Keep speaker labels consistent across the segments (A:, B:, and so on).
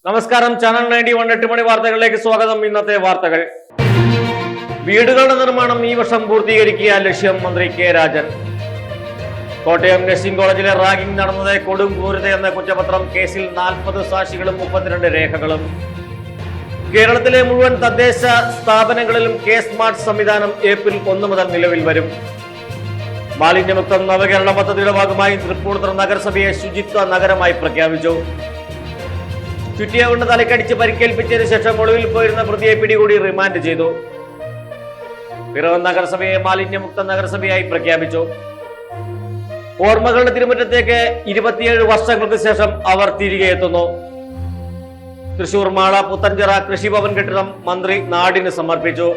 A: നമസ്കാരം, ചാനൽ 91 8 മണി വാർത്തകളിലേക്ക് സ്വാഗതം. ഇന്നത്തെ വാർത്തകൾ: വീടുകളുടെ നിർമ്മാണം ഈ വർഷം പൂർത്തീകരിക്കുക ലക്ഷ്യം, മന്ത്രി കെ രാജൻ. കോട്ടയം നഴ്സിംഗ് കോളേജിലെ റാഗിംഗ് നടന്നത് കൊടും ക്രൂരതയെന്ന കുറ്റപത്രം, കേസിൽ 40 സാക്ഷികളും 32 രേഖകളും. കേരളത്തിലെ മുഴുവൻ തദ്ദേശ സ്ഥാപനങ്ങളിലും കെ സ്മാർട്ട് സംവിധാനം ഏപ്രിൽ 1 മുതൽ നിലവിൽ വരും. മാലിന്യമുക്തം നവകേരള പദ്ധതിയുടെ ഭാഗമായി തൃപ്പൂണിത്തുറ നഗരസഭയെ ശുചിത്വ നഗരമായി പ്രഖ്യാപിച്ചു. ചുറ്റിയ കൊണ്ട് തലക്കടിച്ച് പരിക്കേൽപ്പിച്ചതിനു ശേഷം ഒളിവിൽ പോയിരുന്ന പ്രതിയെ പിടികൂടി റിമാൻഡ് ചെയ്തു. പിറവം നഗരസഭയെ മാലിന്യമുക്ത നഗരസഭയായി പ്രഖ്യാപിച്ചു. ഓർമ്മകളുടെ തിരുമുറ്റത്തേക്ക് 27 വർഷങ്ങൾക്ക് ശേഷം അവർ തിരികെ എത്തുന്നു. തൃശൂർ മാള പുത്തൻചിറ കൃഷിഭവൻ കെട്ടിടം മന്ത്രി നാടിന് സമർപ്പിച്ചു.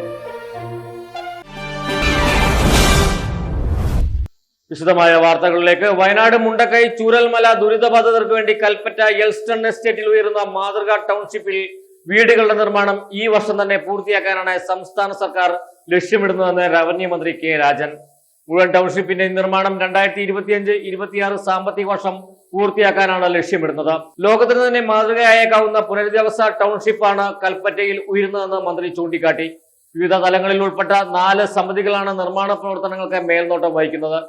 A: വിശദമായ വാർത്തകളിലേക്ക്. വയനാട് മുണ്ടക്കൈ ചൂരൽമല ദുരിതബാധിതർക്ക് വേണ്ടി കൽപ്പറ്റ എൽസ്റ്റൺ എസ്റ്റേറ്റിൽ ഉയരുന്ന മാതൃകാ ടൗൺഷിപ്പിൽ വീടുകളുടെ നിർമ്മാണം ഈ വർഷം തന്നെ പൂർത്തിയാക്കാനാണ് സംസ്ഥാന സർക്കാർ ലക്ഷ്യമിടുന്നതെന്ന് റവന്യൂ മന്ത്രി കെ രാജൻ. മുഴുവൻ ടൗൺഷിപ്പിന്റെ നിർമ്മാണം 2025-26 സാമ്പത്തിക വർഷം പൂർത്തിയാക്കാനാണ് ലക്ഷ്യമിടുന്നത്. ലോകത്തിന് തന്നെ മാതൃകയായേക്കാവുന്ന പുനരധിവാസ ടൗൺഷിപ്പാണ് കൽപ്പറ്റയിൽ ഉയരുന്നതെന്ന് മന്ത്രി ചൂണ്ടിക്കാട്ടി. വിവിധ തലങ്ങളിൽ ഉൾപ്പെട്ട 4 സമിതികളാണ് നിർമ്മാണ പ്രവർത്തനങ്ങൾക്ക് മേൽനോട്ടം വഹിക്കുന്നത്.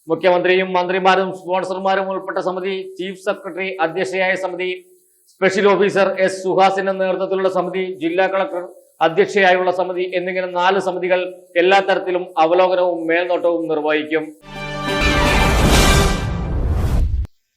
A: മുഖ്യമന്ത്രിയും മന്ത്രിമാരും സ്പോൺസർമാരും ഉൾപ്പെട്ട സമിതി, ചീഫ് സെക്രട്ടറി അധ്യക്ഷയായ സമിതി, സ്പെഷ്യൽ ഓഫീസർ എസ് സുഹാസിന്റെ നേതൃത്വത്തിലുള്ള സമിതി, ജില്ലാ കളക്ടർ അധ്യക്ഷയായുള്ള സമിതി എന്നിങ്ങനെ 4 സമിതികൾ എല്ലാ തരത്തിലും അവലോകനവും മേൽനോട്ടവും നിർവഹിക്കും.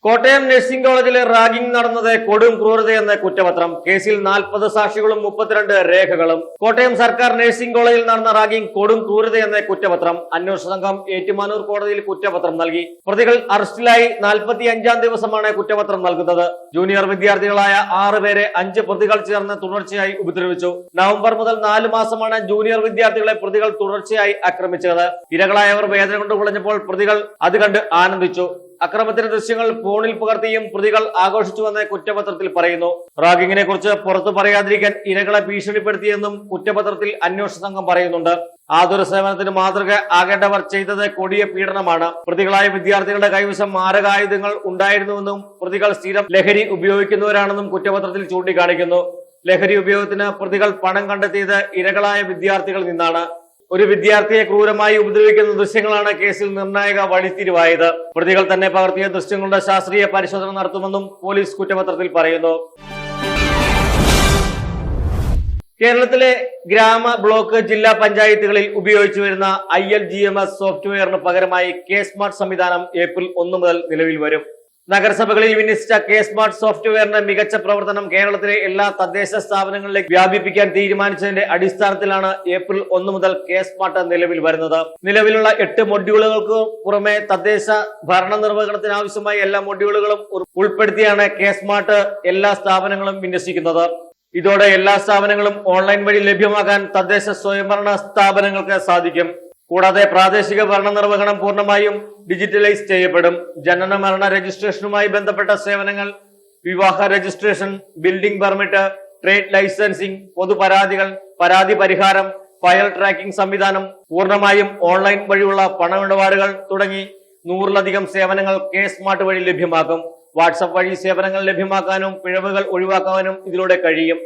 A: കോട്ടയം നഴ്സിംഗ് കോളേജിലെ റാഗിംഗ് നടന്നത് കൊടും ക്രൂരതയെന്ന കുറ്റപത്രം, കേസിൽ 40 സാക്ഷികളും 32 രേഖകളും. കോട്ടയം സർക്കാർ നഴ്സിംഗ് കോളേജിൽ നടന്ന റാഗിംഗ് കൊടും ക്രൂരതയെന്ന കുറ്റപത്രം അന്വേഷണ സംഘം ഏറ്റുമാനൂർ കോടതിയിൽ കുറ്റപത്രം നൽകി. പ്രതികൾ അറസ്റ്റിലായി 45-ാം ദിവസമാണ് കുറ്റപത്രം നൽകുന്നത്. ജൂനിയർ വിദ്യാർത്ഥികളായ 6 പേരെ 5 പ്രതികൾ ചേർന്ന് തുടർച്ചയായി ഉപദ്രവിച്ചു. നവംബർ മുതൽ 4 മാസമാണ് ജൂനിയർ വിദ്യാർത്ഥികളെ പ്രതികൾ തുടർച്ചയായി ആക്രമിച്ചത്. ഇരകളായവർ വേദന കൊണ്ട് കുളഞ്ഞപ്പോൾ പ്രതികൾ അത് കണ്ട് ആനന്ദിച്ചു. അക്രമത്തിന്റെ ദൃശ്യങ്ങൾ ഫോണിൽ പകർത്തിയും പ്രതികൾ ആഘോഷിച്ചുവെന്ന് കുറ്റപത്രത്തിൽ പറയുന്നു. റാഗിങ്ങിനെ കുറിച്ച് പുറത്തു പറയാതിരിക്കാൻ ഇരകളെ ഭീഷണിപ്പെടുത്തിയെന്നും കുറ്റപത്രത്തിൽ അന്വേഷണ സംഘം പറയുന്നുണ്ട്. ആതുര സേവനത്തിന് മാതൃക ആകേണ്ടവർ ചെയ്തത് കൊടിയ പീഡനമാണ്. പ്രതികളായ വിദ്യാർത്ഥികളുടെ കൈവശം മാരകായുധങ്ങൾ ഉണ്ടായിരുന്നുവെന്നും പ്രതികൾ സ്ഥിരം ലഹരി ഉപയോഗിക്കുന്നവരാണെന്നും കുറ്റപത്രത്തിൽ ചൂണ്ടിക്കാണിക്കുന്നു. ലഹരി ഉപയോഗത്തിന് പ്രതികൾ പണം കണ്ടെത്തിയത് ഇരകളായ വിദ്യാർത്ഥികളിൽ നിന്നാണ്. ഒരു വിദ്യാർത്ഥിയെ ക്രൂരമായി ഉപദ്രവിക്കുന്ന ദൃശ്യങ്ങളാണ് കേസിൽ നിർണായക വഴിത്തിരിവായത്. പ്രതികൾ തന്നെ പകർത്തിയ ദൃശ്യങ്ങളുടെ ശാസ്ത്രീയ പരിശോധന നടത്തുമെന്നും പോലീസ് കുറ്റപത്രത്തിൽ പറയുന്നു. കേരളത്തിലെ ഗ്രാമ, ബ്ലോക്ക്, ജില്ലാ പഞ്ചായത്തുകളിൽ ഉപയോഗിച്ചു വരുന്ന ILGMS സോഫ്റ്റ്വെയറിന് പകരമായി കെ സ്മാർട്ട് സംവിധാനം ഏപ്രിൽ 1 മുതൽ നിലവിൽ വരും. നഗരസഭകളിൽ വിന്യസിച്ച കെ സ്മാർട്ട് സോഫ്റ്റ്വെയറിന്റെ മികച്ച പ്രവർത്തനം കേരളത്തിലെ എല്ലാ തദ്ദേശ സ്ഥാപനങ്ങളിലേക്ക് വ്യാപിപ്പിക്കാൻ തീരുമാനിച്ചതിന്റെ അടിസ്ഥാനത്തിലാണ് ഏപ്രിൽ 1 മുതൽ കെ സ്മാർട്ട് നിലവിൽ വരുന്നത്. നിലവിലുള്ള 8 മൊഡ്യൂളുകൾക്ക് പുറമെ തദ്ദേശ ഭരണ നിർവഹണത്തിന് ആവശ്യമായ എല്ലാ മൊഡ്യൂളുകളും ഉൾപ്പെടുത്തിയാണ് കെ സ്മാർട്ട് എല്ലാ സ്ഥാപനങ്ങളും വിന്യസിക്കുന്നത്. ഇതോടെ എല്ലാ സ്ഥാപനങ്ങളും ഓൺലൈൻ വഴി ലഭ്യമാക്കാൻ തദ്ദേശ സ്വയംഭരണ സ്ഥാപനങ്ങൾക്ക് സാധിക്കും. കൂടാതെ പ്രാദേശിക ഭരണ നിർവഹണം പൂർണ്ണമായും ഡിജിറ്റലൈസ് ചെയ്യപ്പെടും. ജനന മരണ രജിസ്ട്രേഷനുമായി ബന്ധപ്പെട്ട സേവനങ്ങൾ, വിവാഹ രജിസ്ട്രേഷൻ, ബിൽഡിംഗ് പെർമിറ്റ്, ട്രേഡ് ലൈസൻസിംഗ്, പൊതുപരാതികൾ, പരാതി പരിഹാരം, ഫയൽ ട്രാക്കിംഗ് സംവിധാനം, പൂർണ്ണമായും ഓൺലൈൻ വഴിയുള്ള പണമിടപാടുകൾ തുടങ്ങി 100-ലധികം സേവനങ്ങൾ കെ സ്മാർട്ട് വഴി ലഭ്യമാക്കും. വാട്സ്ആപ്പ് വഴി സേവനങ്ങൾ ലഭ്യമാക്കാനും പിഴവുകൾ ഒഴിവാക്കാനും ഇതിലൂടെ കഴിയും.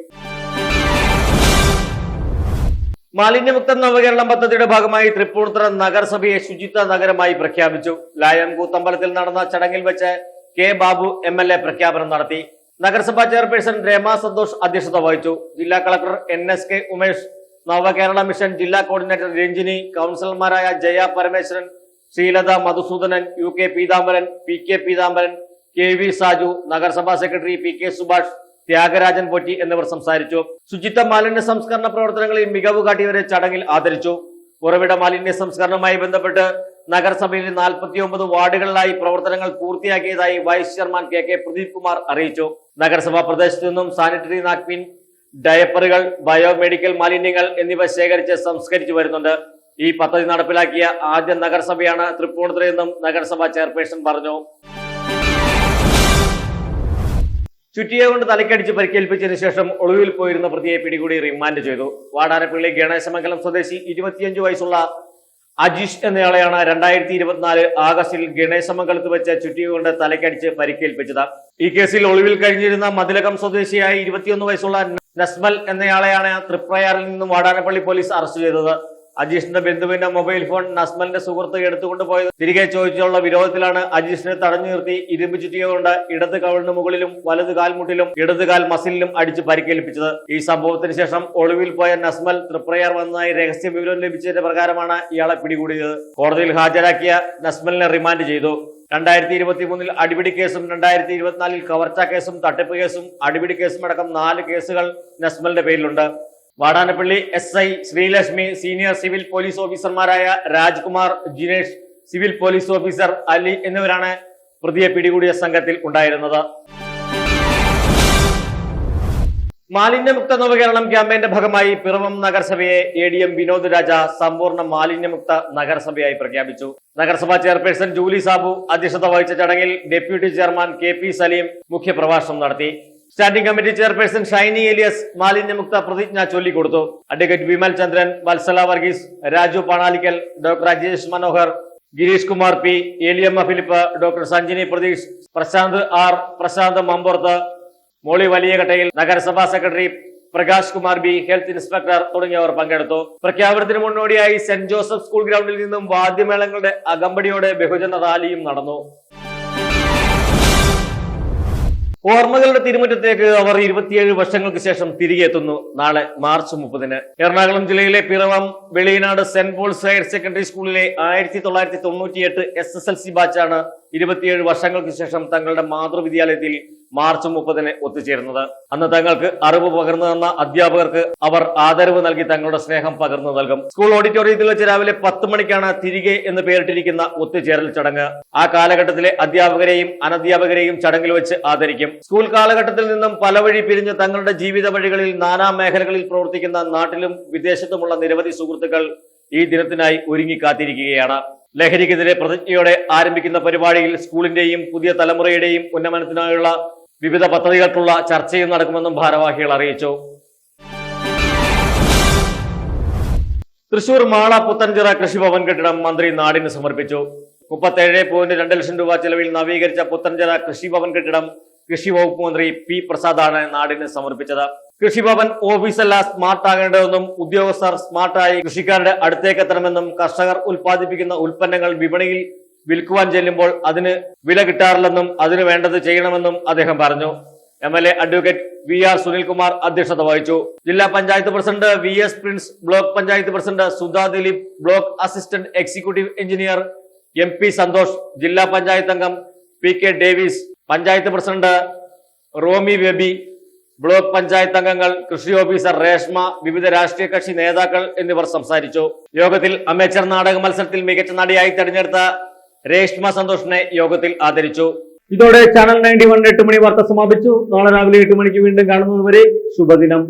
A: മാലിന്യമുക്ത നവകേരളം പദ്ധതിയുടെ ഭാഗമായി തൃപ്പൂണിത്തുറ നഗരസഭയെ ശുചിത്വ നഗരമായി പ്രഖ്യാപിച്ചു. ലായം കൂത്തമ്പലത്തിൽ നടന്ന ചടങ്ങിൽ വെച്ച് കെ ബാബു MLA പ്രഖ്യാപനം നടത്തി. നഗരസഭാ ചെയർപേഴ്സൺ രമ സന്തോഷ് അധ്യക്ഷത വഹിച്ചു. ജില്ലാ കളക്ടർ NSK ഉമേഷ്, നവകേരള മിഷൻ ജില്ലാ കോർഡിനേറ്റർ രഞ്ജിനി, കൗൺസിലർമാരായ Jaya Parameswaran, Sreelatha Madhusoodanan, UK Peethambaran, PK Peethambaran, KV Saju, നഗരസഭാ സെക്രട്ടറി PK സുഭാഷ്, ത്യാഗരാജൻ പൊറ്റി എന്നിവർ സംസാരിച്ചു. ശുചിത്വ മാലിന്യ സംസ്കരണ പ്രവർത്തനങ്ങളിൽ മികവ് കാട്ടിയവരെ ചടങ്ങിൽ ആദരിച്ചു. ഉറവിട മാലിന്യ സംസ്കരണവുമായി ബന്ധപ്പെട്ട് നഗരസഭയിലെ 49 വാർഡുകളിലായി പ്രവർത്തനങ്ങൾ പൂർത്തിയാക്കിയതായി vice chairman KK Pradeep Kumar അറിയിച്ചു. നഗരസഭാ പ്രദേശത്തു നിന്നും സാനിറ്ററി നാപ്കിൻ, ഡയപ്പറുകൾ, ബയോമെഡിക്കൽ മാലിന്യങ്ങൾ എന്നിവ ശേഖരിച്ച് സംസ്കരിച്ചു വരുന്നുണ്ട്. ഈ പദ്ധതി നടപ്പിലാക്കിയ ആദ്യ നഗരസഭയാണ് തൃപ്പൂണിത്തുറയെന്നും നഗരസഭാ ചെയർപേഴ്സൺ പറഞ്ഞു. ചുറ്റിയെ കൊണ്ട് തലക്കടിച്ച് പരിക്കേൽപ്പിച്ചതിനു ശേഷം ഒളിവിൽ പോയിരുന്ന പ്രതിയെ പിടികൂടി റിമാൻഡ് ചെയ്തു. വാടാനപ്പള്ളി ഗണേശമംഗലം സ്വദേശി 25 വയസ്സുള്ള അജീഷ് എന്നയാളെയാണ് 2024 ആഗസ്റ്റിൽ ഗണേശമംഗലത്ത് വെച്ച് ചുറ്റിക തലക്കടിച്ച് പരിക്കേൽപ്പിച്ചത്. ഈ കേസിൽ ഒളിവിൽ കഴിഞ്ഞിരുന്ന മതിലകം സ്വദേശിയായ 21 വയസ്സുള്ള നസ്മൽ എന്നയാളെയാണ് തൃപ്രയാറിൽ നിന്നും വാടാനപ്പള്ളി പോലീസ് അറസ്റ്റ് ചെയ്തത്. അജീഷിന്റെ ബന്ധുവിന്റെ മൊബൈൽ ഫോൺ നസ്മലിന്റെ സുഹൃത്ത് എടുത്തുകൊണ്ട് പോയത് തിരികെ ചോദിച്ചുള്ള വിരോധത്തിലാണ് അജീഷിനെ തടഞ്ഞു നിർത്തി ഇരുമ്പ് ചുറ്റിക കൊണ്ട് ഇടത് കവിളിന് മുകളിലും വലത് കാൽമുട്ടിലും ഇടത് കാൽ മസിലിലും അടിച്ച് പരിക്കേൽപ്പിച്ചത്. ഈ സംഭവത്തിന് ശേഷം ഒളിവിൽ പോയ നസ്മൽ തൃപ്രയാർ വന്നതായി രഹസ്യ വിവരം ലഭിച്ചതിന്റെ പ്രകാരമാണ് ഇയാളെ പിടികൂടിയത്. കോടതിയിൽ ഹാജരാക്കിയ നസ്മലിനെ റിമാൻഡ് ചെയ്തു. 2023 അടിപിടി കേസും 2024 കവർച്ചാ കേസും തട്ടിപ്പ് കേസും അടിപിടി കേസും അടക്കം 4 കേസുകൾ നസ്മലിന്റെ പേരിലുണ്ട്. Vadanappally SI Sreelakshmi, senior civil police ഓഫീസർമാരായ Rajkumar, Jinesh, civil police officer Ali എന്നിവരാണ് പ്രതിയെ പിടികൂടിയ സംഘത്തിൽ ഉണ്ടായിരുന്നത്. മാലിന്യമുക്ത നവകേരളം ക്യാമ്പയിന്റെ ഭാഗമായി പിറവം നഗരസഭയെ ADM വിനോദ് രാജ സമ്പൂർണ്ണ മാലിന്യമുക്ത നഗരസഭയായി പ്രഖ്യാപിച്ചു. നഗരസഭാ ചെയർപേഴ്സൺ ജൂലി സാബു അധ്യക്ഷത വഹിച്ച ചടങ്ങിൽ ഡെപ്യൂട്ടി ചെയർമാൻ KP സലീം മുഖ്യപ്രഭാഷണം നടത്തി. Standing committee chairperson Shiny Elias മാലിന്യമുക്ത പ്രതിജ്ഞ ചൊല്ലിക്കൊടുത്തു. Advocate Vimal Chandran, Valsala Varghese, Raju Panalickal, doctor Rajesh Manohar, Girish Kumar P, Eliyamma Philip, doctor Sanjini Pratheesh, Prashanth R, Prashanth Mamborth, Molly Valiyakattayil, നഗരസഭാ secretary Prakash Kumar B, health inspector തുടങ്ങിയവർ പങ്കെടുത്തു. പ്രഖ്യാപനത്തിന് മുന്നോടിയായി സെന്റ് ജോസഫ് സ്കൂൾ ഗ്രൗണ്ടിൽ നിന്നും വാദ്യമേളങ്ങളുടെ അകമ്പടിയോടെ ബഹുജന റാലിയും നടന്നു. ഓർമ്മകളുടെ തിരുമുറ്റത്തേക്ക് അവർ 27 വർഷങ്ങൾക്ക് ശേഷം തിരികെ എത്തുന്നു. നാളെ മാർച്ച് 30-ന് എറണാകുളം ജില്ലയിലെ Piravom Veliyanad saint Paul's higher secondary സ്കൂളിലെ 1998 SSLC ബാച്ചാണ് 27 വർഷങ്ങൾക്ക് ശേഷം തങ്ങളുടെ മാതൃവിദ്യാലയത്തിൽ മാർച്ച് 30-ന് ഒത്തുചേരുന്നത്. അന്ന് തങ്ങൾക്ക് അറിവ് പകർന്നു തന്ന അധ്യാപകർക്ക് അവർ ആദരവ് നൽകി തങ്ങളുടെ സ്നേഹം പകർന്നു നൽകും. സ്കൂൾ ഓഡിറ്റോറിയത്തിൽ വെച്ച് രാവിലെ 10 മണിക്കാണ് തിരികെ എന്ന് പേരിട്ടിരിക്കുന്ന ഒത്തുചേരൽ ചടങ്ങ്. ആ കാലഘട്ടത്തിലെ അധ്യാപകരെയും അനധ്യാപകരെയും ചടങ്ങിൽ വെച്ച് ആദരിക്കും. സ്കൂൾ കാലഘട്ടത്തിൽ നിന്നും പല വഴി പിരിഞ്ഞ് തങ്ങളുടെ ജീവിത വഴികളിൽ നാനാ മേഖലകളിൽ പ്രവർത്തിക്കുന്ന നാട്ടിലും വിദേശത്തുമുള്ള നിരവധി സുഹൃത്തുക്കൾ ഈ ദിനത്തിനായി ഒരുങ്ങിക്കാത്തിരിക്കുകയാണ്. ലഹരിക്കെതിരെ പ്രതിജ്ഞയോടെ ആരംഭിക്കുന്ന പരിപാടിയിൽ സ്കൂളിന്റെയും പുതിയ തലമുറയുടെയും ഉന്നമനത്തിനായുള്ള വിവിധ പദ്ധതികൾക്കുള്ള ചർച്ചയും നടക്കുമെന്നും ഭാരവാഹികൾ അറിയിച്ചു. തൃശൂർ മാള പുത്തൻചിറ കൃഷിഭവൻ കെട്ടിടം മന്ത്രി നാടിന് സമർപ്പിച്ചു. 37.2 ലക്ഷം രൂപ ചെലവിൽ നവീകരിച്ച പുത്തൻചിറ കൃഷിഭവൻ കെട്ടിടം കൃഷി വകുപ്പ് മന്ത്രി P പ്രസാദാണ് നാടിന് സമർപ്പിച്ചത്. കൃഷിഭവൻ ഓഫീസല്ല സ്മാർട്ട് ആകേണ്ടതെന്നും ഉദ്യോഗസ്ഥർ സ്മാർട്ടായി കൃഷിക്കാരുടെ അടുത്തേക്ക് എത്തണമെന്നും കർഷകർ ഉൽപ്പാദിപ്പിക്കുന്ന ഉൽപ്പന്നങ്ങൾ വിപണിയിൽ വിൽക്കുവാൻ ചെല്ലുമ്പോൾ അതിന് വില കിട്ടാറില്ലെന്നും അതിന് വേണ്ടത് ചെയ്യണമെന്നും അദ്ദേഹം പറഞ്ഞു. MLA അഡ്വക്കേറ്റ് VR സുനിൽകുമാർ അധ്യക്ഷത വഹിച്ചു. ജില്ലാ panchayat president VS Prince, block panchayat president Sudha Dileep, block assistant executive engineer MP Santhosh, ജില്ലാ പഞ്ചായത്ത് അംഗം PK Davis, panchayat president Romy Webi, block panchayat അംഗങ്ങൾ, കൃഷി ഓഫീസർ രേഷ്മ, വിവിധ രാഷ്ട്രീയ കക്ഷി നേതാക്കൾ എന്നിവർ സംസാരിച്ചു. യോഗത്തിൽ അമേച്ചർ നാടക മത്സരത്തിൽ മികച്ച നടിയായി തെരഞ്ഞെടുത്ത രേഷ്മ സന്തോഷിനെ യോഗത്തിൽ ആദരിച്ചു. ഇതോടെ ചാനൽ 91 8 മണി വാർത്ത സമാപിച്ചു. നാളെ രാവിലെ 8 മണിക്ക് വീണ്ടും കാണുന്നതുവരെ ശുഭദിനം.